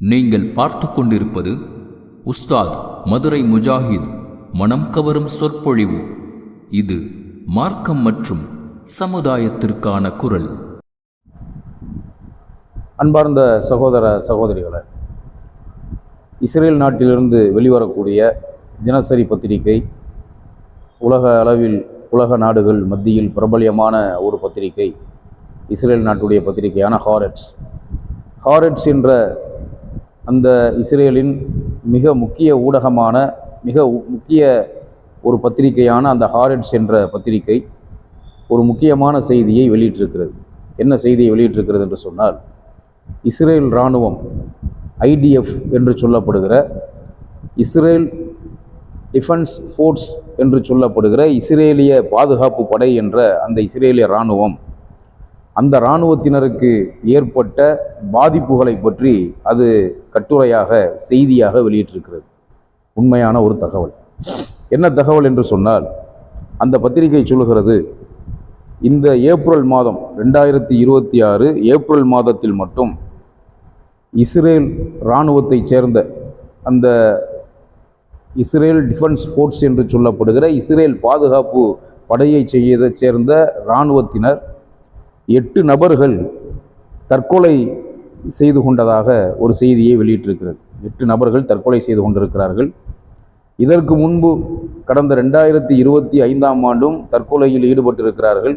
நீங்கள் பார்த்து கொண்டிருப்பது உஸ்தாத் மதுரை முஜாஹித் மனம் கவரும் சொற்பொழிவு. இது மார்க்கம் மற்றும் சமுதாயத்திற்கான குரல். அன்பார்ந்த சகோதர சகோதரிகளே, இஸ்ரேல் நாட்டிலிருந்து வெளிவரக்கூடிய தினசரி பத்திரிகை உலக அளவில் உலக நாடுகள் மத்தியில் பிரபல்யமான ஒரு பத்திரிகை இஸ்ரேல் நாட்டுடைய பத்திரிகையான ஹாரெட்ஸ் என்ற அந்த இஸ்ரேலின் மிக முக்கிய ஊடகமான முக்கிய ஒரு பத்திரிகையான அந்த ஹாரெட்ஸ் என்ற பத்திரிகை ஒரு முக்கியமான செய்தியை வெளியிட்டிருக்கிறது. என்ன செய்தியை வெளியிட்டிருக்கிறது என்று சொன்னால், இஸ்ரேல் இராணுவம் ஐடிஎஃப் என்று சொல்லப்படுகிற இஸ்ரேல் டிஃபென்ஸ் ஃபோர்ஸ் என்று சொல்லப்படுகிற இஸ்ரேலிய பாதுகாப்பு படை என்ற அந்த இஸ்ரேலிய இராணுவம், அந்த இராணுவத்தினருக்கு ஏற்பட்ட பாதிப்புகளை பற்றி அது கட்டுரையாக செய்தியாக வெளியிட்டிருக்கிறது. உண்மையான ஒரு தகவல். என்ன தகவல் என்று சொன்னால், அந்த பத்திரிகை சொல்கிறது, இந்த ஏப்ரல் மாதம் 2026 ஏப்ரல் மாதத்தில் மட்டும் இஸ்ரேல் இராணுவத்தைச் சேர்ந்த அந்த இஸ்ரேல் டிஃபென்ஸ் ஃபோர்ஸ் என்று சொல்லப்படுகிற இஸ்ரேல் பாதுகாப்பு படையைச் சேர்ந்த இராணுவத்தினர் 8 நபர்கள் தற்கொலை செய்து கொண்டதாக ஒரு செய்தியை வெளியிட்டிருக்கிறது. 8 நபர்கள் தற்கொலை செய்து கொண்டிருக்கிறார்கள். இதற்கு முன்பு கடந்த 2025ஆம் ஆண்டும் தற்கொலையில் ஈடுபட்டிருக்கிறார்கள்.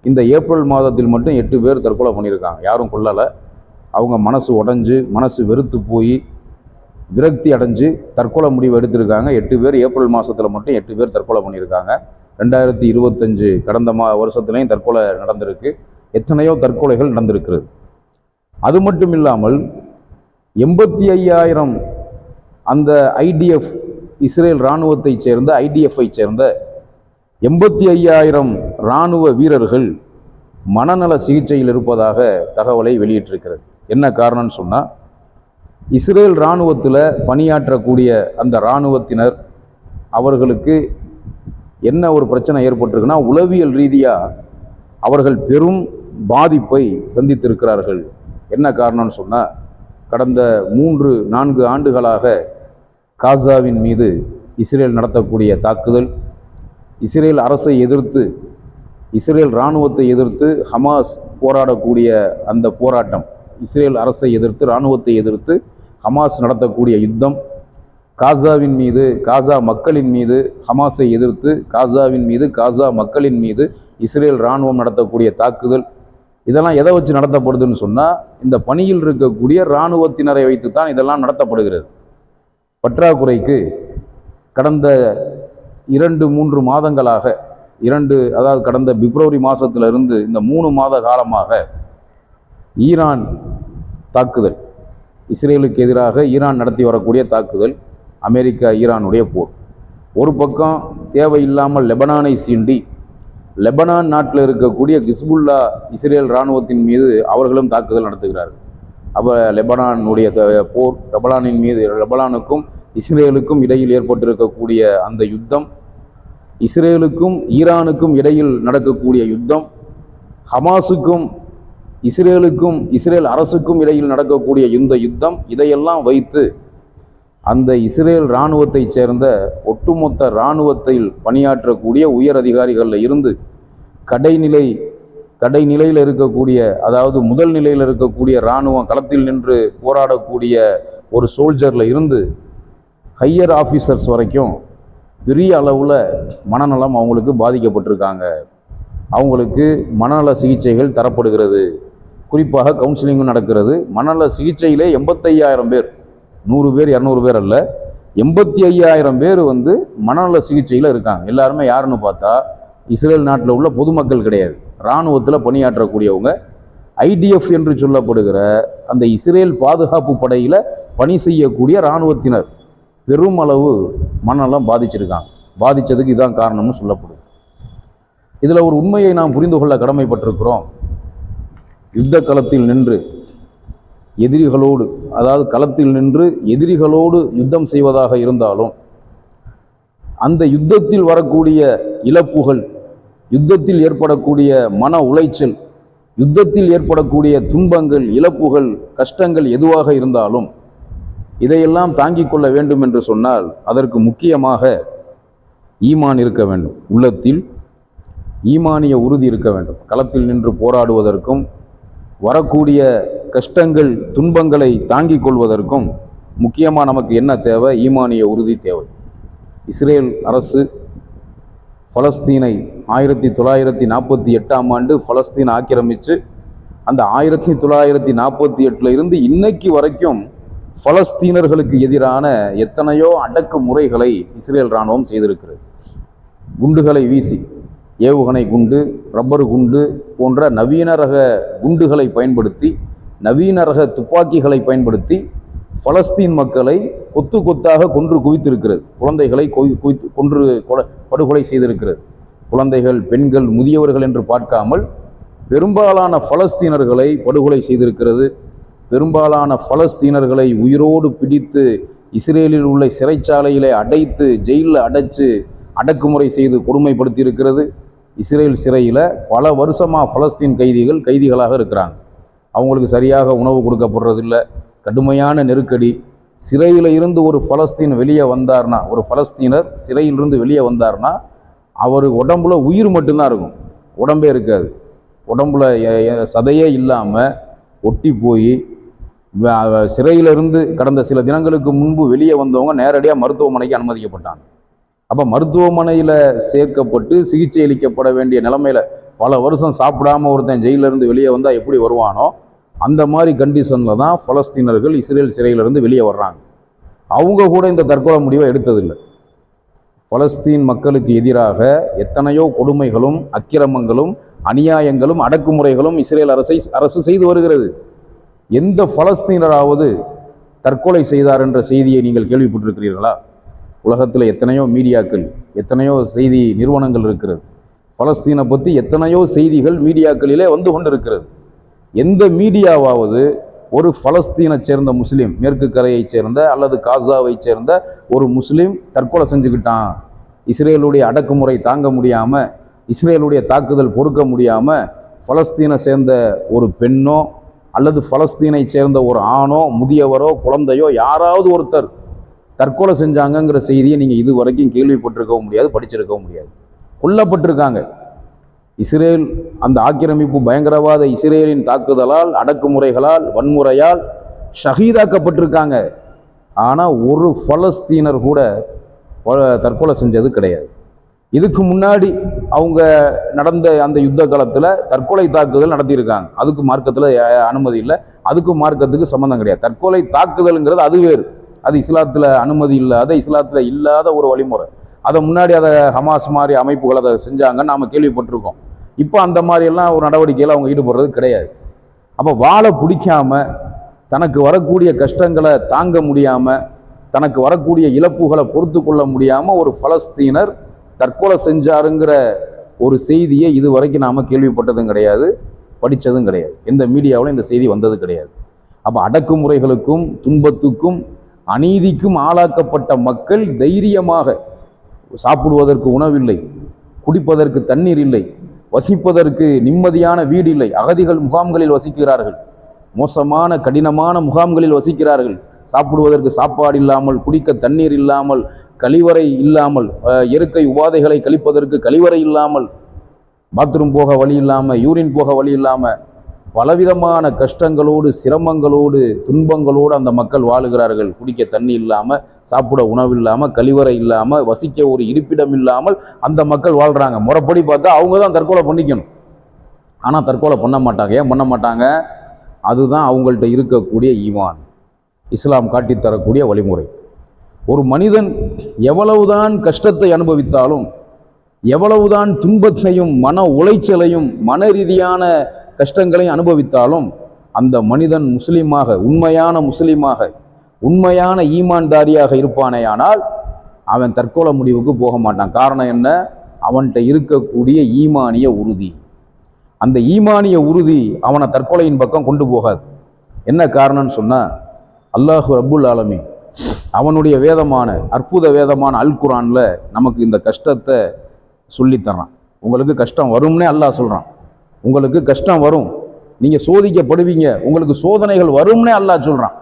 இந்த ஏப்ரல் மாதத்தில் மட்டும் 8 பேர் தற்கொலை பண்ணியிருக்காங்க. யாரும் கொல்லலை. அவங்க மனசு உடைஞ்சு, மனசு வெறுத்து போய், விரக்தி அடைஞ்சு தற்கொலை முடிவு எடுத்திருக்காங்க. 8 பேர் ஏப்ரல் மாதத்தில் மட்டும் 8 பேர் தற்கொலை பண்ணியிருக்காங்க. 2025 கடந்த வருஷத்துலேயும் தற்கொலை நடந்திருக்கு. எத்தனையோ தற்கொலைகள் நடந்திருக்கிறது. அது மட்டும் இல்லாமல் 85,000 அந்த ஐடிஎஃப் இஸ்ரேல் இராணுவத்தை சேர்ந்த ஐடிஎஃப்பை சேர்ந்த 85,000 இராணுவ வீரர்கள் மனநல சிகிச்சையில் இருப்பதாக தகவலை வெளியிட்டிருக்கிறது. என்ன காரணம்னு சொன்னால், இஸ்ரேல் இராணுவத்தில் பணியாற்றக்கூடிய அந்த இராணுவத்தினர் அவர்களுக்கு என்ன ஒரு பிரச்சனை ஏற்பட்டிருக்குன்னா, உளவியல் ரீதியாக அவர்கள் பெரும் பாதிப்பை சந்தித்திருக்கிறார்கள். என்ன காரணம்னு சொன்னால், கடந்த 3-4 ஆண்டுகளாக காசாவின் மீது இஸ்ரேல் நடத்தக்கூடிய தாக்குதல், இஸ்ரேல் அரசை எதிர்த்து, இஸ்ரேல் இராணுவத்தை எதிர்த்து ஹமாஸ் போராடக்கூடிய அந்த போராட்டம், இஸ்ரேல் அரசை எதிர்த்து, இராணுவத்தை எதிர்த்து ஹமாஸ் நடத்தக்கூடிய யுத்தம், காசாவின் மீது, காசா மக்களின் மீது ஹமாஸை எதிர்த்து காசாவின் மீது, காசா மக்களின் மீது இஸ்ரேல் இராணுவம் நடத்தக்கூடிய தாக்குதல், இதெல்லாம் எதை வச்சு நடத்தப்படுதுன்னு சொன்னால், இந்த பணியில் இருக்கக்கூடிய இராணுவத்தினரை வைத்து தான் இதெல்லாம் நடத்தப்படுகிறது. பற்றாக்குறைக்கு கடந்த 2-3 மாதங்களாக, அதாவது கடந்த பிப்ரவரி மாதத்திலிருந்து இந்த 3 மாத காலமாக ஈரான் தாக்குதல், இஸ்ரேலுக்கு எதிராக ஈரான் நடத்தி வரக்கூடிய தாக்குதல், அமெரிக்கா ஈரானுடைய போர். ஒரு பக்கம் தேவையில்லாமல் லெபனானை சீண்டி, லெபனான் நாட்டில் இருக்கக்கூடிய ஹிஸ்புல்லா இஸ்ரேல் இராணுவத்தின் மீது அவர்களும் தாக்குதல் நடத்துகிறார்கள். அப்போ லெபனானுடைய போர், லெபனானுக்கும் இஸ்ரேலுக்கும் இடையில் ஏற்பட்டிருக்கக்கூடிய அந்த யுத்தம், இஸ்ரேலுக்கும் ஈரானுக்கும் இடையில் நடக்கக்கூடிய யுத்தம், ஹமாஸுக்கும் இஸ்ரேலுக்கும் இஸ்ரேல் அரசுக்கும் இடையில் நடக்கக்கூடிய இந்த யுத்தம், இதையெல்லாம் வைத்து அந்த இஸ்ரேல் இராணுவத்தை சேர்ந்த ஒட்டுமொத்த இராணுவத்தில் பணியாற்றக்கூடிய உயர் அதிகாரிகளில் இருந்து கடைநிலையில் இருக்கக்கூடிய, அதாவது முதல் நிலையில் இருக்கக்கூடிய இராணுவம், களத்தில் நின்று போராடக்கூடிய ஒரு சோல்ஜரில் இருந்து ஹையர் ஆஃபீஸர்ஸ் வரைக்கும் பெரிய அளவில் மனநலம் அவங்களுக்கு பாதிக்கப்பட்டிருக்காங்க. அவங்களுக்கு மனநல சிகிச்சைகள் தரப்படுகிறது. குறிப்பாக கவுன்சிலிங்கும் நடக்கிறது. மனநல சிகிச்சையிலே 85,000 பேர், 100 பேர் 200 பேர் அல்ல, 85,000 பேர் மனநல சிகிச்சையில் இருக்காங்க. எல்லாருமே யாருன்னு பார்த்தா இஸ்ரேல் நாட்டில் உள்ள பொதுமக்கள் கிடையாது, இராணுவத்தில் பணியாற்றக்கூடியவங்க, ஐடிஎஃப் என்று சொல்லப்படுகிற அந்த இஸ்ரேல் பாதுகாப்பு படையில் பணி செய்யக்கூடிய இராணுவத்தினர் பெரும் அளவு மனநலம் பாதிச்சிருக்காங்க. பாதித்ததுக்கு இதுதான் காரணம்னு சொல்லப்படுது. இதில் ஒரு உண்மையை நாம் புரிந்து கொள்ள கடமைப்பட்டிருக்கிறோம். யுத்த களத்தில் நின்று எதிரிகளோடு, அதாவது களத்தில் நின்று எதிரிகளோடு யுத்தம் செய்வதாக இருந்தாலும், அந்த யுத்தத்தில் வரக்கூடிய இழப்புகள், யுத்தத்தில் ஏற்படக்கூடிய மன உளைச்சல், யுத்தத்தில் ஏற்படக்கூடிய துன்பங்கள், இழப்புகள், கஷ்டங்கள் எதுவாக இருந்தாலும் இதையெல்லாம் தாங்கிக் கொள்ள வேண்டும் என்று சொன்னால் அதற்கு முக்கியமாக ஈமான் இருக்க வேண்டும். உள்ளத்தில் ஈமானிய உறுதி இருக்க வேண்டும். களத்தில் நின்று போராடுவதற்கும் வரக்கூடிய கஷ்டங்கள் துன்பங்களை தாங்கிக் கொள்வதற்கும் முக்கியமாக நமக்கு என்ன தேவை? ஈமானிய உறுதி தேவை. இஸ்ரேல் அரசு பலஸ்தீனை 1948ஆம் ஆண்டு பலஸ்தீன் ஆக்கிரமித்து அந்த 1948 இருந்து இன்னைக்கு வரைக்கும் பலஸ்தீனர்களுக்கு எதிரான எத்தனையோ அடக்குமுறைகளை இஸ்ரேல் இராணுவம் செய்திருக்கிறது. குண்டுகளை வீசி, ஏவுகணை குண்டு, ரப்பர் குண்டு போன்ற நவீன ரக குண்டுகளை பயன்படுத்தி, நவீன ரக துப்பாக்கிகளை பயன்படுத்தி பலஸ்தீன் மக்களை கொத்து கொத்தாக கொன்று குவித்திருக்கிறது. குழந்தைகளை கொன்று படுகொலை செய்திருக்கிறது. குழந்தைகள், பெண்கள், முதியவர்கள் என்று பார்க்காமல் பெரும்பாலான பலஸ்தீனர்களை படுகொலை செய்திருக்கிறது. பெரும்பாலான பலஸ்தீனர்களை உயிரோடு பிடித்து இஸ்ரேலில் உள்ள சிறைச்சாலையிலே அடைத்து, ஜெயிலில் அடைச்சு அடக்குமுறை செய்து கொடுமைப்படுத்தி இருக்கிறது. இஸ்ரேல் சிறையில் பல வருஷமாக பலஸ்தீன் கைதிகளாக இருக்கிறாங்க. அவங்களுக்கு சரியாக உணவு கொடுக்கப்படுறதில்லை. கடுமையான நெருக்கடி. சிறையில் இருந்து ஒரு பலஸ்தீன் வெளியே வந்தார்னா, ஒரு பலஸ்தீனர் சிறையிலிருந்து வெளியே வந்தார்னா அவர் உடம்புல உயிர் மட்டும்தான் இருக்கும், உடம்பே இருக்காது. உடம்புல சதையே இல்லாமல் ஒட்டி போய் சிறையிலிருந்து கடந்த சில தினங்களுக்கு முன்பு வெளியே வந்தவங்க நேரடியாக மருத்துவமனைக்கு அனுமதிக்கப்பட்டாங்க. அப்போ மருத்துவமனையில் சேர்க்கப்பட்டு சிகிச்சை அளிக்கப்பட வேண்டிய நிலைமையில் பல வருஷம் சாப்பிடாம ஒருத்தன் ஜெயிலிருந்து வெளியே வந்தால் எப்படி வருவானோ அந்த மாதிரி கண்டிஷனில் தான் பலஸ்தீனர்கள் இஸ்ரேல் சிறையிலிருந்து வெளியே வர்றாங்க. அவங்க கூட இந்த தற்கொலை முடிவை எடுத்ததில்லை. பலஸ்தீன் மக்களுக்கு எதிராக எத்தனையோ கொடுமைகளும் அக்கிரமங்களும் அநியாயங்களும் அடக்குமுறைகளும் இஸ்ரேல் அரசு செய்து வருகிறது. எந்த பலஸ்தீனராவது தற்கொலை செய்தார் என்ற செய்தியை நீங்கள் கேள்விப்பட்டிருக்கிறீர்களா? உலகத்தில் எத்தனையோ மீடியாக்கள், எத்தனையோ செய்தி நிறுவனங்கள் இருக்கிறது. பலஸ்தீனை பற்றி எத்தனையோ செய்திகள் மீடியாக்களிலே வந்து கொண்டிருக்கிறது. எந்த மீடியாவாவது ஒரு பலஸ்தீனை சேர்ந்த முஸ்லீம், மேற்கு கரையை சேர்ந்த அல்லது காசாவை சேர்ந்த ஒரு முஸ்லீம் தற்கொலை செஞ்சுக்கிட்டான், இஸ்ரேலுடைய அடக்குமுறை தாங்க முடியாமல், இஸ்ரேலுடைய தாக்குதல் பொறுக்க முடியாமல் பலஸ்தீனை சேர்ந்த ஒரு பெண்ணோ அல்லது பலஸ்தீனை சேர்ந்த ஒரு ஆணோ முதியவரோ குழந்தையோ யாராவது ஒருத்தர் தற்கொலை செஞ்சாங்கங்கிற செய்தியை நீங்கள் இது வரைக்கும் கேள்விப்பட்டிருக்கவும் முடியாது, படிச்சிருக்கவும் முடியாது. கொல்லப்பட்டிருக்காங்க. இஸ்ரேல் அந்த ஆக்கிரமிப்பு பயங்கரவாத இஸ்ரேலின் தாக்குதலால், அடக்குமுறைகளால், வன்முறையால் ஷஹீதாக்கப்பட்டிருக்காங்க. ஆனால் ஒரு பலஸ்தீனர் கூட தற்கொலை செஞ்சது கிடையாது. இதுக்கு முன்னாடி அவங்க நடந்த அந்த யுத்த காலத்தில் தற்கொலை தாக்குதல் நடத்தியிருக்காங்க. அதுக்கு மார்க்கத்தில் அனுமதி இல்லை, அதுக்கும் மார்க்கத்துக்கு சம்மந்தம் கிடையாது. தற்கொலை தாக்குதல்ங்கிறது அது வேறு. அது இஸ்லாத்தில் அனுமதி இல்லாத, இஸ்லாத்தில் இல்லாத ஒரு வழிமுறை. அதை முன்னாடி அதை ஹமாஸ் மாதிரி அமைப்புகள் அதை செஞ்சாங்கன்னு நாம் கேள்விப்பட்டிருக்கோம். இப்போ அந்த மாதிரியெல்லாம் ஒரு நடவடிக்கையில் அவங்க ஈடுபடுறது கிடையாது. அப்போ வாழை பிடிக்காமல், தனக்கு வரக்கூடிய கஷ்டங்களை தாங்க முடியாமல், தனக்கு வரக்கூடிய இழப்புகளை பொறுத்து கொள்ள முடியாமல் ஒரு பலஸ்தீனர் தற்கொலை செஞ்சாருங்கிற ஒரு செய்தியை இது வரைக்கும் நாம் கேள்விப்பட்டதும் கிடையாது, படித்ததும் கிடையாது. எந்த மீடியாவிலும் இந்த செய்தி வந்தது கிடையாது. அப்போ அடக்குமுறைகளுக்கும் துன்பத்துக்கும் அநீதிக்கும் ஆளாக்கப்பட்ட மக்கள் தைரியமாக சாப்பிடுவதற்கு உணவில்லை, குடிப்பதற்கு தண்ணீர் இல்லை, வசிப்பதற்கு நிம்மதியான வீடு இல்லை. அகதிகள் முகாம்களில் வசிக்கிறார்கள், மோசமான கடினமான முகாம்களில் வசிக்கிறார்கள். சாப்பிடுவதற்கு சாப்பாடு இல்லாமல், குடிக்க தண்ணீர் இல்லாமல், கழிவறை இல்லாமல், இயற்கை உபாதைகளை கழிப்பதற்கு கழிவறை இல்லாமல், பாத்ரூம் போக வழி இல்லாமல், யூரின் போக வழி இல்லாமல், பலவிதமான கஷ்டங்களோடு, சிரமங்களோடு, துன்பங்களோடு அந்த மக்கள் வாழுகிறார்கள். குடிக்க தண்ணி இல்லாமல், சாப்பிட உணவு இல்லாமல், கழிவறை இல்லாமல், வசிக்க ஒரு இருப்பிடம் இல்லாமல் அந்த மக்கள் வாழ்கிறாங்க. முறைப்படி பார்த்தா அவங்க தான் தற்கொலை பண்ணிக்கணும். ஆனால் தற்கொலை பண்ண மாட்டாங்க. ஏன் பண்ண மாட்டாங்க? அதுதான் அவங்கள்ட்ட இருக்கக்கூடிய ஈமான், இஸ்லாம் காட்டித்தரக்கூடிய வழிமுறை. ஒரு மனிதன் எவ்வளவுதான் கஷ்டத்தை அனுபவித்தாலும், எவ்வளவுதான் துன்பத்தையும் மன உளைச்சலையும் மன ரீதியான கஷ்டங்களையும் அனுபவித்தாலும், அந்த மனிதன் முஸ்லீமாக, உண்மையான முஸ்லீமாக, உண்மையான ஈமான்தாரியாக இருப்பானேயானால் அவன் தற்கொலை முடிவுக்கு போக மாட்டான். காரணம் என்ன? அவன்கிட்ட இருக்கக்கூடிய ஈமானிய உறுதி. அந்த ஈமானிய உறுதி அவனை தற்கொலையின் பக்கம் கொண்டு போகாது. என்ன காரணம்னு சொன்னால், அல்லாஹ் ரப்புல் ஆலமீன் அவனுடைய வேதமான, அற்புத வேதமான அல் குர்ஆன்ல நமக்கு இந்த கஷ்டத்தை சொல்லித்தரான். உங்களுக்கு கஷ்டம் வரும்னே அல்லாஹ் சொல்கிறான். உங்களுக்கு கஷ்டம் வரும், நீங்கள் சோதிக்கப்படுவீங்க, உங்களுக்கு சோதனைகள் வரும்னே அல்லாஹ் சொல்கிறான்.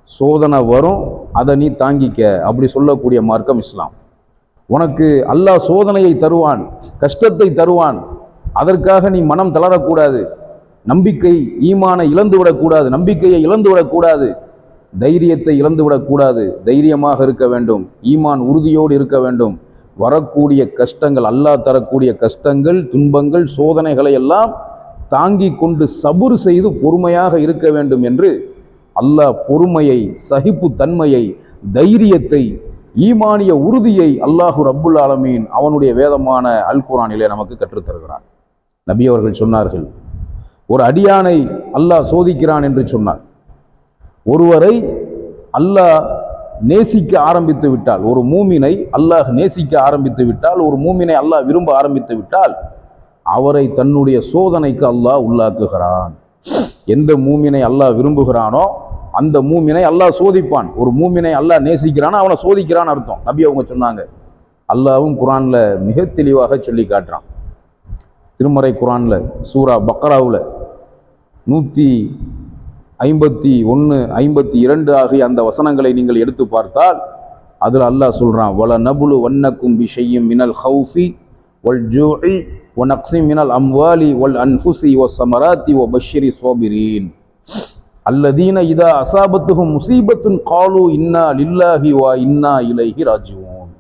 சோதனை வரும், அதை நீ தாங்கிக்க, அப்படி சொல்லக்கூடிய மார்க்கம் இஸ்லாம். உனக்கு அல்லாஹ் சோதனையை தருவான், கஷ்டத்தை தருவான், அதற்காக நீ மனம் தளரக்கூடாது, நம்பிக்கை ஈமானை இழந்து விடக்கூடாது, நம்பிக்கையை இழந்து விடக்கூடாது, தைரியத்தை இழந்து விடக்கூடாது, தைரியமாக இருக்க வேண்டும், ஈமான் உறுதியோடு இருக்க வேண்டும். வரக்கூடிய கஷ்டங்கள், அல்லாஹ் தரக்கூடிய கஷ்டங்கள், துன்பங்கள், சோதனைகளை எல்லாம் தாங்கி கொண்டு சபுர் செய்து பொறுமையாக இருக்க வேண்டும் என்று அல்லாஹ் பொறுமையை, சகிப்பு தன்மையை, தைரியத்தை, ஈமானிய உறுதியை அல்லாஹு ரப்புல் ஆலமீன் அவனுடைய வேதமான அல் குர்ஆனிலே நமக்கு கற்றுத்தருகிறான். நபி அவர்கள் சொன்னார்கள், ஒரு அடியானை அல்லாஹ் சோதிக்கிறான் என்று சொன்னார். ஒருவரை அல்லாஹ் நேசிக்க ஆரம்பித்து விட்டால், ஒரு மூமினை அல்லாஹ் நேசிக்க ஆரம்பித்து விட்டால், ஒரு மூமினை அல்லாஹ் விரும்ப ஆரம்பித்து விட்டால், அவரை தன்னுடைய சோதனைக்கு அல்லாஹ் உள்ளாக்குகிறான். எந்த மூமினை அல்லாஹ் விரும்புகிறானோ அந்த மூமினை அல்லாஹ் சோதிப்பான். ஒரு மூமினை அல்லாஹ் நேசிக்கிறானோ அவனை சோதிக்கிறான்னு அர்த்தம். நபி அவங்க சொன்னாங்க. அல்லாஹ்வும் குர்ஆன்ல மிக தெளிவாக சொல்லி காட்டுறான். திருமறை குர்ஆன்ல சூரா பக்ராவில் 151, 52 ஆகிய அந்த வசனங்களை நீங்கள் எடுத்து பார்த்தால் அதில் அல்லாஹ் சொல்றான், வல நபுலு வன்னக்கும் பிஷையும் மினல் ஹவுஃபி வல் ஜூஇ வ நக்ஸி மினல் அம்வாலி வல் அன்ஃபுஸி வ ஸமராத்தி வ பஷ்ஷிரி ஸாபிரீன் அல்லதீன இதா அஸாபத்துஹும் முஸீபத்துன் காலு இன்னா லில்லாஹி வ இன்னா இலைஹி ராஜிஊன்.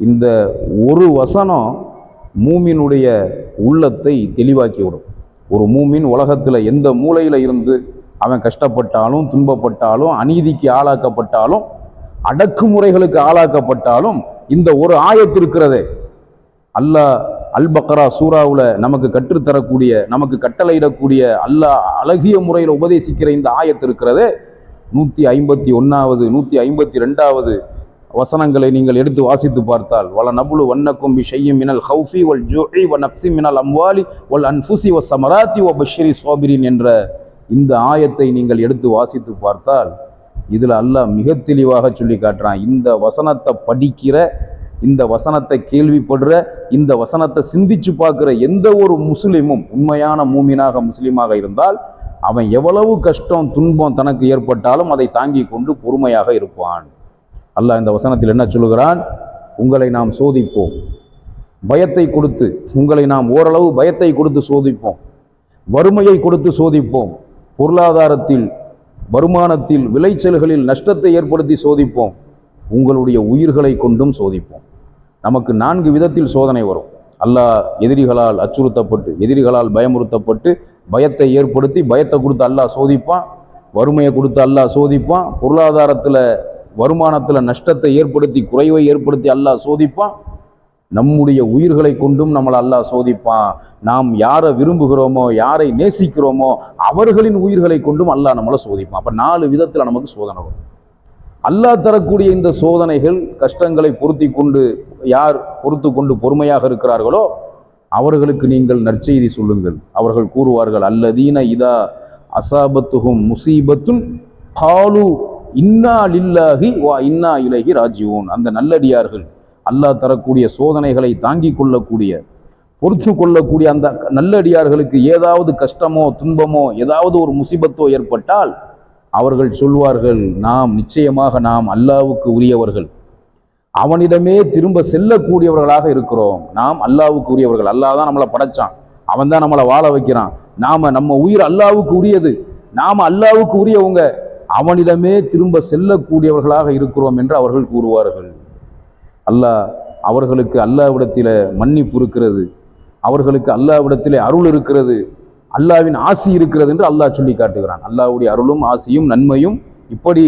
இந்த ஒரு வசனம் மூமினுடைய உள்ளத்தை தெளிவாக்கிவிடும். ஒரு மூமின் உலகத்தில் எந்த மூலையில் இருந்து அவன் கஷ்டப்பட்டாலும், துன்பப்பட்டாலும், அநீதிக்கு ஆளாக்கப்பட்டாலும், அடக்குமுறைகளுக்கு ஆளாக்கப்பட்டாலும், இந்த ஒரு ஆயத்து இருக்கிறதே, அல்லாஹ் அல் பக்ரா சூராவில் நமக்கு கற்றுத்தரக்கூடிய, நமக்கு கட்டளையிடக்கூடிய, அல்லாஹ் அழகிய முறையில் உபதேசிக்கிற இந்த ஆயத்து இருக்கிறதே, 151வது 152வது வசனங்களை நீங்கள் எடுத்து வாசித்து பார்த்தால், வல நபுலு வன்னக்கும் பிஷையும் மினல் ஹவுஃபி வல் ஜூஇ வ நக்ஸி மினல் அம்வாலி வல் அன்ஃபுஸி வ ஸமராத்தி வ பஷ்ஷிரி ஸாபிரீன் என்ற இந்த ஆயத்தை நீங்கள் எடுத்து வாசித்து பார்த்தால் இதில் அல்லாஹ் மிக தெளிவாக சொல்லி காட்டுறான். இந்த வசனத்தை படிக்கிற, இந்த வசனத்தை கேள்விப்படுற, இந்த வசனத்தை சிந்திச்சு பார்க்குற எந்த ஒரு முஸ்லிமும், உண்மையான மூமினாக முஸ்லீமாக இருந்தால், அவன் எவ்வளவு கஷ்டம் துன்பம் தனக்கு ஏற்பட்டாலும் அதை தாங்கி கொண்டு பொறுமையாக இருப்பான். அல்லாஹ் இந்த வசனத்தில் என்ன சொல்லுகிறான்? உங்களை நாம் சோதிப்போம், பயத்தை கொடுத்து, உங்களை நாம் ஓரளவு பயத்தை கொடுத்து சோதிப்போம், வறுமையை கொடுத்து சோதிப்போம், பொருளாதாரத்தில், வருமானத்தில், விளைச்சல்களில் நஷ்டத்தை ஏற்படுத்தி சோதிப்போம், உங்களுடைய உயிர்களை கொண்டும் சோதிப்போம். நமக்கு 4 விதத்தில் சோதனை வரும். அல்லாஹ் எதிரிகளால் அச்சுறுத்தப்பட்டு, எதிரிகளால் பயமுறுத்தப்பட்டு, பயத்தை ஏற்படுத்தி, பயத்தை கொடுத்து அல்லாஹ் சோதிப்பான், வறுமையை கொடுத்து அல்லாஹ் சோதிப்பான், பொருளாதாரத்தில், வருமானத்தில் நஷ்டத்தை ஏற்படுத்தி, குறைவை ஏற்படுத்தி அல்லாஹ் சோதிப்பான், நம்முடைய உயிர்களை கொண்டும் நம்மளை அல்லாஹ் சோதிப்பான். நாம் யாரை விரும்புகிறோமோ, யாரை நேசிக்கிறோமோ அவர்களின் உயிர்களை கொண்டும் அல்லாஹ் நம்மளை சோதிப்பான். அப்போ 4 விதத்தில் நமக்கு சோதனை வரும். அல்லாஹ் தரக்கூடிய இந்த சோதனைகள், கஷ்டங்களை யார் பொறுத்து கொண்டு பொறுமையாக இருக்கிறார்களோ அவர்களுக்கு நீங்கள் நற்செய்தி சொல்லுங்கள். அவர்கள் கூறுவார்கள், அல்லதீன இதா அஸாபத்துஹும் முஸீபத்துன் காலு இன்னா லில்லாஹி வ இன்னா இலைஹி ராஜிஊன். அந்த நல்லடியார்கள், அல்லாஹ் தரக்கூடிய சோதனைகளை தாங்கி கொள்ளக்கூடிய, பொறுத்து கொள்ளக்கூடிய அந்த நல்லடியார்களுக்கு ஏதாவது கஷ்டமோ, துன்பமோ, ஏதாவது ஒரு முசீபத்தோ ஏற்பட்டால் அவர்கள் சொல்வார்கள், நிச்சயமாக நாம் அல்லாஹ்வுக்கு உரியவர்கள், அவனிடமே திரும்ப செல்லக்கூடியவர்களாக இருக்கிறோம். நாம் அல்லாஹ்வுக்கு உரியவர்கள். அல்லாஹ் தான் நம்மளை படைச்சான், அவன் தான் நம்மளை வாழ வைக்கிறான். நம்ம உயிர் அல்லாஹ்வுக்கு உரியது, நாம் அல்லாஹ்வுக்கு உரியவங்க, அவனிடமே திரும்ப செல்லக்கூடியவர்களாக இருக்கிறோம் என்று அவர்கள் கூறுவார்கள். அல்லாஹ் அவர்களுக்கு அல்லாஹ்விடத்தில் மன்னிப்பு இருக்கிறது, அவர்களுக்கு அல்லாஹ்விடத்தில் அருள் இருக்கிறது, அல்லாஹ்வின் ஆசி இருக்கிறது என்று அல்லாஹ் சொல்லி காட்டுகிறான். அல்லாஹ்வுடைய அருளும் ஆசியும் நன்மையும் இப்படி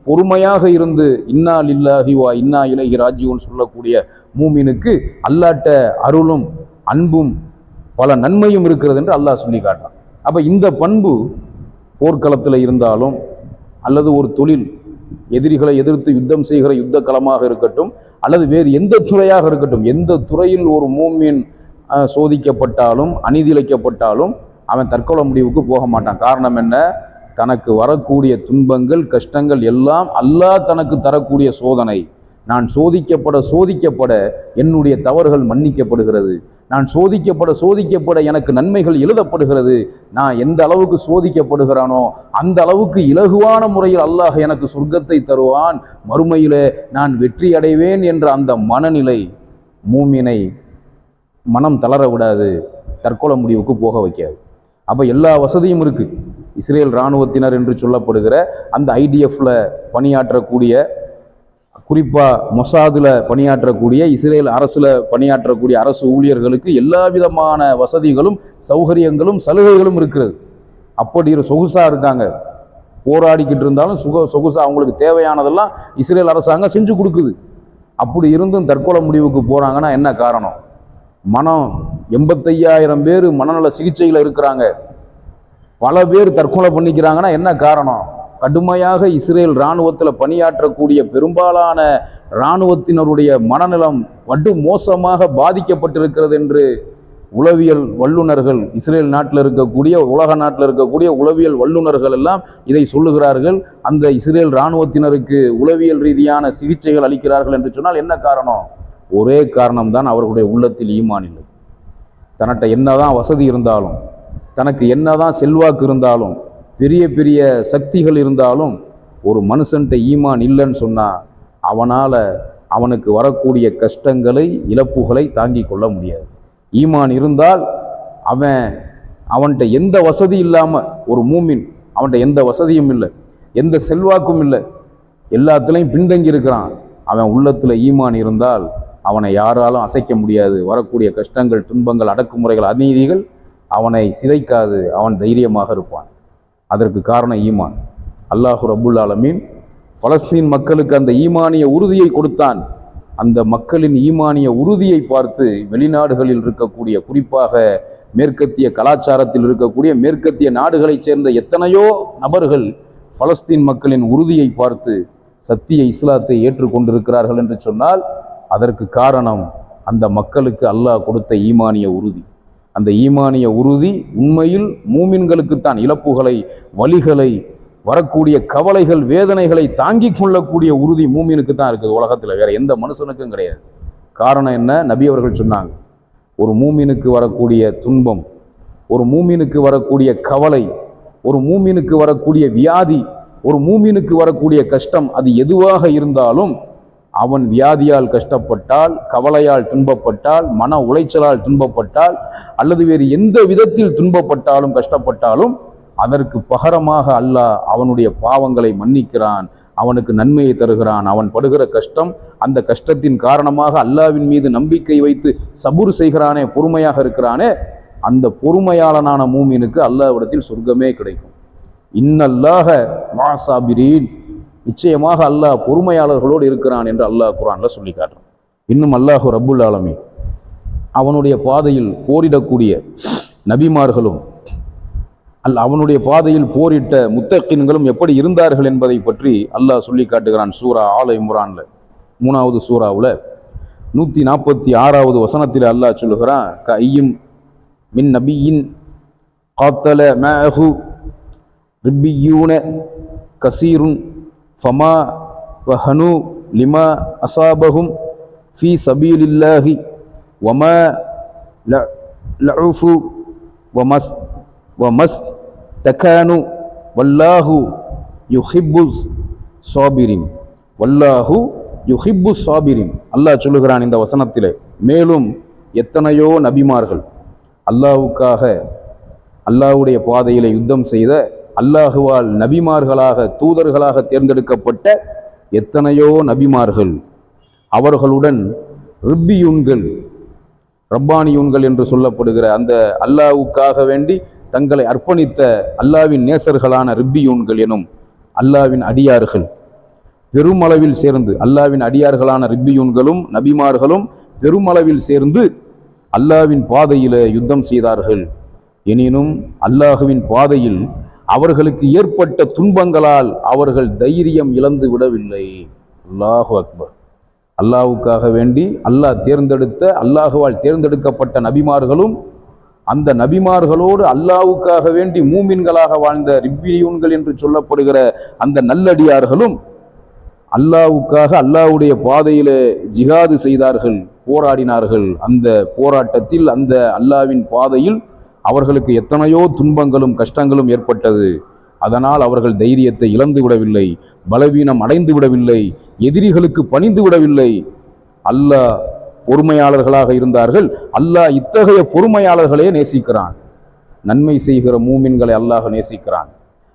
பொறுமையாக இருந்து இன்னா லில்லாஹி வ இன்னா இலைஹி ராஜிஊன் சொல்லக்கூடிய மூமினுக்கு அல்லாஹ்ட்ட அருளும் அன்பும் பல நன்மையும் இருக்கிறது என்று அல்லாஹ் சொல்லி காட்டுறான். அப்போ இந்த பண்பு போர்க்களத்தில் இருந்தாலும், அல்லது ஒரு தொழில், எதிரிகளை எதிர்த்து யுத்தம் செய்கிற யுத்த களமாக இருக்கட்டும், அல்லது வேறு எந்த துறையாக இருக்கட்டும், எந்த துறையில் ஒரு மூமின் சோதிக்கப்பட்டாலும், அநீதிழைக்கப்பட்டாலும் அவன் தற்கொலை முடிவுக்கு போக மாட்டான். காரணம் என்ன? தனக்கு வரக்கூடிய துன்பங்கள், கஷ்டங்கள் எல்லாம் அல்லாஹ் தனக்கு தரக்கூடிய சோதனை. நான் சோதிக்கப்பட என்னுடைய தவறுகள் மன்னிக்கப்படுகிறது, நான் சோதிக்கப்பட எனக்கு நன்மைகள் எழுதப்படுகிறது. நான் எந்த அளவுக்கு சோதிக்கப்படுகிறானோ அந்த அளவுக்கு இலகுவான முறையில் அல்லாஹ் எனக்கு சொர்க்கத்தை தருவான், மறுமையிலே நான் வெற்றி அடைவேன் என்ற அந்த மனநிலை மூமினை மனம் தளர விடாது, தற்கொலை முடிவுக்கு போக வைக்காது. அப்போ எல்லா வசதியும் இருக்குது. இஸ்ரேல் இராணுவத்தினர் என்று சொல்லப்படுகிற அந்த ஐடிஎஃப்ல பணியாற்றக்கூடிய, குறிப்பாக மொசாதில் பணியாற்றக்கூடிய, இஸ்ரேல் அரசில் பணியாற்றக்கூடிய அரசு ஊழியர்களுக்கு எல்லா விதமான வசதிகளும் சௌகரியங்களும் சலுகைகளும் இருக்கிறது. அப்படி சொகுசாக இருக்காங்க. போராடிக்கிட்டு இருந்தாலும் சொகுசா அவங்களுக்கு தேவையானதெல்லாம் இஸ்ரேல் அரசாங்கம் செஞ்சு கொடுக்குது. அப்படி இருந்தும் தற்கொலை முடிவுக்கு போகிறாங்கன்னா என்ன காரணம்? மனம் 85,000 பேர் மனநல சிகிச்சையில் இருக்கிறாங்க. பல பேர் தற்கொலை பண்ணிக்கிறாங்கன்னா என்ன காரணம்? கடுமையாக இஸ்ரேல் இராணுவத்தில் பணியாற்றக்கூடிய பெரும்பாலான இராணுவத்தினருடைய மனநலம் படு மோசமாக பாதிக்கப்பட்டிருக்கிறது என்று உளவியல் வல்லுநர்கள், இஸ்ரேல் நாட்டில் இருக்கக்கூடிய, உலக நாட்டில் இருக்கக்கூடிய உளவியல் வல்லுநர்கள் எல்லாம் இதை சொல்லுகிறார்கள். அந்த இஸ்ரேல் இராணுவத்தினருக்கு உளவியல் ரீதியான சிகிச்சைகள் அளிக்கிறார்கள் என்று சொன்னால் என்ன காரணம்? ஒரே காரணம்தான், அவர்களுடைய உள்ளத்தில் ஈமான் இல்லை. தன்கிட்ட என்னதான் வசதி இருந்தாலும், தனக்கு என்னதான் செல்வாக்கு இருந்தாலும், பெரிய பெரிய சக்திகள் இருந்தாலும், ஒரு மனுஷன்ட்ட ஈமான் இல்லைன்னு சொன்னால் அவனுக்கு வரக்கூடிய கஷ்டங்களை, இழப்புகளை தாங்கி கொள்ள முடியாது. ஈமான் இருந்தால் அவன்கிட்ட எந்த வசதி இல்லாமல், ஒரு மூமின் அவன்கிட்ட எந்த வசதியும் இல்லை, எந்த செல்வாக்கும் இல்லை, எல்லாத்துலேயும் பின்தங்கி இருக்கிறான், அவன் உள்ளத்தில் ஈமான் இருந்தால் அவனை யாராலும் அசைக்க முடியாது. வரக்கூடிய கஷ்டங்கள், துன்பங்கள், அடக்குமுறைகள், அநீதிகள் அவனை சிதைக்காது. அவன் தைரியமாக இருப்பான். அதற்கு காரணம் ஈமான். அல்லாஹு ரப்புல் ஆலமீன் பலஸ்தீன் மக்களுக்கு அந்த ஈமானிய உறுதியை கொடுத்தான். அந்த மக்களின் ஈமானிய உறுதியை பார்த்து வெளிநாடுகளில் இருக்கக்கூடிய, குறிப்பாக மேற்கத்திய கலாச்சாரத்தில் இருக்கக்கூடிய மேற்கத்திய நாடுகளைச் சேர்ந்த எத்தனையோ நபர்கள் பலஸ்தீன் மக்களின் உறுதியை பார்த்து சத்திய இஸ்லாத்தை ஏற்றுக்கொண்டிருக்கிறார்கள் என்று சொன்னால் அதற்கு காரணம் அந்த மக்களுக்கு அல்லாஹ் கொடுத்த ஈமானிய உறுதி. அந்த ஈமானிய உறுதி உண்மையில் மூமின்களுக்குத்தான். இழப்புகளை, வலிகளை, வரக்கூடிய கவலைகள், வேதனைகளை தாங்கி கொள்ளக்கூடிய உறுதி மூமினுக்கு தான் இருக்குது. உலகத்தில் வேற எந்த மனுஷனுக்கும் கிடையாது. காரணம் என்ன? நபி அவர்கள் சொன்னாங்க, ஒரு மூமினுக்கு வரக்கூடிய துன்பம், ஒரு மூமினுக்கு வரக்கூடிய கவலை, ஒரு மூமினுக்கு வரக்கூடிய வியாதி, ஒரு மூமினுக்கு வரக்கூடிய கஷ்டம், அது எதுவாக இருந்தாலும் அவன் வியாதியால் கஷ்டப்பட்டால், கவலையால் துன்பப்பட்டால், மன உளைச்சலால் துன்பப்பட்டால், அல்லது வேறு எந்த விதத்தில் துன்பப்பட்டாலும் கஷ்டப்பட்டாலும் அதற்கு பகரமாக அல்லாஹ் அவனுடைய பாவங்களை மன்னிக்கிறான், அவனுக்கு நன்மையை தருகிறான். அவன் படுகிற கஷ்டம், அந்த கஷ்டத்தின் காரணமாக அல்லாஹ்வின் மீது நம்பிக்கை வைத்து சபூர் செய்கிறானே, பொறுமையாக இருக்கிறானே, அந்த பொறுமையாளனான மூமினுக்கு அல்லாஹ்விடத்தில் சொர்க்கமே கிடைக்கும். இன்னல்லாஹ மஅஸ்ஸாபிரீன், நிச்சயமாக அல்லாஹ் பொறுமையாளர்களோடு இருக்கிறான் என்று அல்லாஹ் குர்ஆன்ல சொல்லி காட்டுறான். இன்னும் அல்லாஹு ரப்புல் ஆலமீன் அவனுடைய பாதையில் போரிடக்கூடிய நபிமார்களும் அவனுடைய பாதையில் போரிட்ட முத்தகின்களும் எப்படி இருந்தார்கள் என்பதை பற்றி அல்லாஹ் சொல்லி காட்டுகிறான். சூரா ஆல இம்ரான்ல 3வது சூறாவில் 146வது வசனத்தில் அல்லாஹ் சொல்லுகிறான், கய்யும் மின் நபியின் காத்தல மஅஹு ரிப்பியூன கசீருன் ஃபமா வஹனு லிமா அசாபஹும் ஃபீ சபீலில்லாஹி வமா லஉஃபு வமஸ் தகானு வல்லாஹு யுஹிப்புஸ் சாபிரின், வல்லாஹு யுஹிப்புஸ் சாபிரின். அல்லாஹ் சொல்லுகிறான் இந்த வசனத்திலே, மேலும் எத்தனையோ நபிமார்கள், அல்லாஹ்வுக்காக அல்லாஹ்வுடைய பாதையிலே யுத்தம் செய்த, அல்லாஹுவால் நபிமார்களாக தூதர்களாக தேர்ந்தெடுக்கப்பட்ட எத்தனையோ நபிமார்கள், அவர்களுடன் ரிப்பியூன்கள், ரப்பானியூன்கள் என்று சொல்லப்படுகிற அந்த அல்லாஹ்வுக்காக வேண்டி தங்களை அர்ப்பணித்த அல்லாஹ்வின் நேசர்களான ரிப்பியூன்கள் எனும் அல்லாஹ்வின் அடியார்கள் பெருமளவில் சேர்ந்து, அல்லாஹ்வின் அடியார்களான ரிப்பியூன்களும் நபிமார்களும் பெருமளவில் சேர்ந்து அல்லாஹ்வின் பாதையில யுத்தம் செய்தார்கள். எனினும் அல்லாஹுவின் பாதையில் அவர்களுக்கு ஏற்பட்ட துன்பங்களால் அவர்கள் தைரியம் இழந்து விடவில்லை. அல்லாஹு அக்பர். அல்லாஹ்வுக்காக வேண்டி அல்லாஹ் தேர்ந்தெடுத்த, அல்லாஹுவால் தேர்ந்தெடுக்கப்பட்ட நபிமார்களும், அந்த நபிமார்களோடு அல்லாஹ்வுக்காக வேண்டி மூமின்களாக வாழ்ந்த ரிப்பியூன்கள் என்று சொல்லப்படுகிற அந்த நல்லடியார்களும் அல்லாஹ்வுக்காக அல்லாஹ்வுடைய பாதையிலே ஜிஹாது செய்தார்கள். போராடினார்கள். அந்த போராட்டத்தில் அந்த அல்லாஹ்வின் பாதையில் அவர்களுக்கு எத்தனையோ துன்பங்களும் கஷ்டங்களும் ஏற்பட்டது. அதனால் அவர்கள் தைரியத்தை இழந்து விடவில்லை, பலவீனம் அடைந்து விடவில்லை, எதிரிகளுக்கு பணிந்து விடவில்லை. அல்லாஹ் பொறுமையாளர்களாக இருந்தார்கள். அல்லாஹ் இத்தகைய பொறுமையாளர்களே நேசிக்கிறான். நன்மை செய்கிற மூமின்களை அல்லாஹ் நேசிக்கிறான்.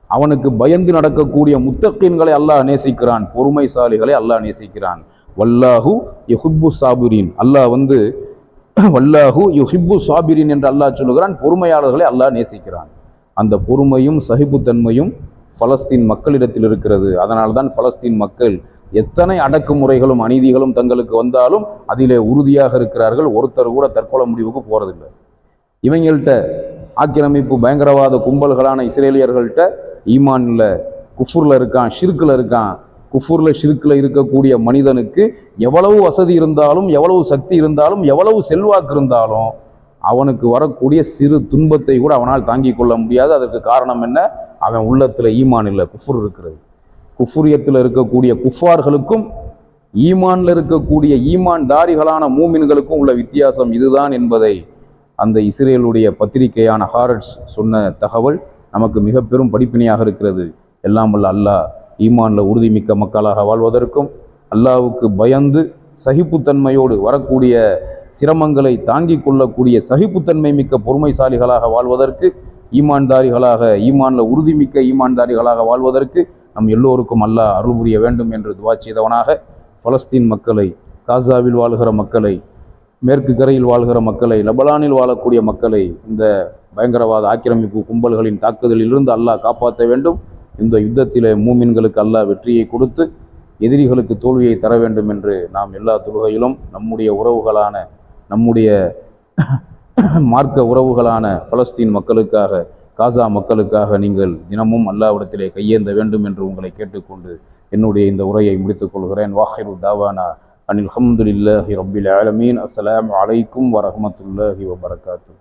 அவனுக்கு பயந்து நடக்கக்கூடிய முத்தகீன்களை அல்லாஹ் நேசிக்கிறான். பொறுமைசாலிகளை அல்லாஹ் நேசிக்கிறான். வல்லாஹு யுஹிப்பு சாபிரின், அல்லாஹ் வல்லாஹு யுஹிப்பு சாபிரின் என்று அல்லாஹ் சொல்லுகிறான். பொறுமையாளர்களை அல்லாஹ் நேசிக்கிறான். அந்த பொறுமையும் சகிப்புத்தன்மையும் பலஸ்தீன் மக்களிடத்தில் இருக்கிறது. அதனால்தான் பலஸ்தீன் மக்கள் எத்தனை அடக்குமுறைகளும் அநீதிகளும் தங்களுக்கு வந்தாலும் அதிலே உறுதியாக இருக்கிறார்கள். ஒருத்தர் கூட தற்கொலை முடிவுக்கு போறதில்லை. இவங்கள்ட்ட ஆக்கிரமிப்பு பயங்கரவாத கும்பல்களான இஸ்ரேலியர்கள்ட்ட ஈமான் இல்லை, குஃபுர்ல இருக்கான், ஷிர்கில் இருக்கான். குஃபுர்ல ஷிர்கில் இருக்கக்கூடிய மனிதனுக்கு எவ்வளவு வசதி இருந்தாலும், எவ்வளவு சக்தி இருந்தாலும், எவ்வளவு செல்வாக்கு இருந்தாலும் அவனுக்கு வரக்கூடிய சிறு துன்பத்தை கூட அவனால் தாங்கிக் கொள்ள முடியாது. அதற்கு காரணம் என்ன? அவன் உள்ளத்தில் ஈமான் இல்லை, குஃபுர் இருக்கிறது. குஃபுரியத்தில் இருக்கக்கூடிய குஃபார்களுக்கும் ஈமான்ல இருக்கக்கூடிய ஈமான் தாரிகளான மூமின்களுக்கும் உள்ள வித்தியாசம் இதுதான் என்பதை அந்த இஸ்ரேலுடைய பத்திரிகையான ஹாரட்ஸ் சொன்ன தகவல் நமக்கு மிக பெரும் படிப்பினையாக இருக்கிறது. எல்லாம் வல்ல அல்லாஹ் ஈமான்ல உறுதிமிக்க மக்களாக வாழ்வதற்கும், அல்லாஹ்வுக்கு பயந்து சகிப்புத்தன்மையோடு வரக்கூடிய சிரமங்களை தாங்கிக் கொள்ளக்கூடிய சகிப்புத்தன்மை மிக்க பொறுமைசாலிகளாக வாழ்வதற்கு, ஈமான்தாரிகளாக ஈமான்ல உறுதிமிக்க ஈமான்தாரிகளாக வாழ்வதற்கு நம் எல்லோருக்கும் அல்லாஹ் அருள் புரிய வேண்டும் என்று துவா செய்தவனாக, பலஸ்தீன் மக்களை, காசாவில் வாழ்கிற மக்களை, மேற்கு கரையில் வாழ்கிற மக்களை, லெபனானில் வாழக்கூடிய மக்களை இந்த பயங்கரவாத ஆக்கிரமிப்பு கும்பல்களின் தாக்குதலிலிருந்து அல்லாஹ் காப்பாற்ற வேண்டும். இந்த யுத்தத்திலே மூமின்களுக்கு அல்லாஹ் வெற்றியை கொடுத்து எதிரிகளுக்கு தோல்வியை தர வேண்டும் என்று நாம் எல்லா தொழுகையிலும் நம்முடைய உறவுகளான, நம்முடைய மார்க்க உறவுகளான பலஸ்தீன் மக்களுக்காக, காசா மக்களுக்காக நீங்கள் தினமும் அல்லாஹ்விடத்திலே கையேந்த வேண்டும் என்று உங்களை கேட்டுக்கொண்டு என்னுடைய இந்த உரையை முடித்துக் கொள்கிறேன். வாஹிரு தாவானா அனில் ஹம்துலில்லாஹி ரப்பில் ஆலமீன். அஸ்ஸலாமு அலைக்கும் வரஹ்மத்துல்லாஹி வபரகாத்துஹு.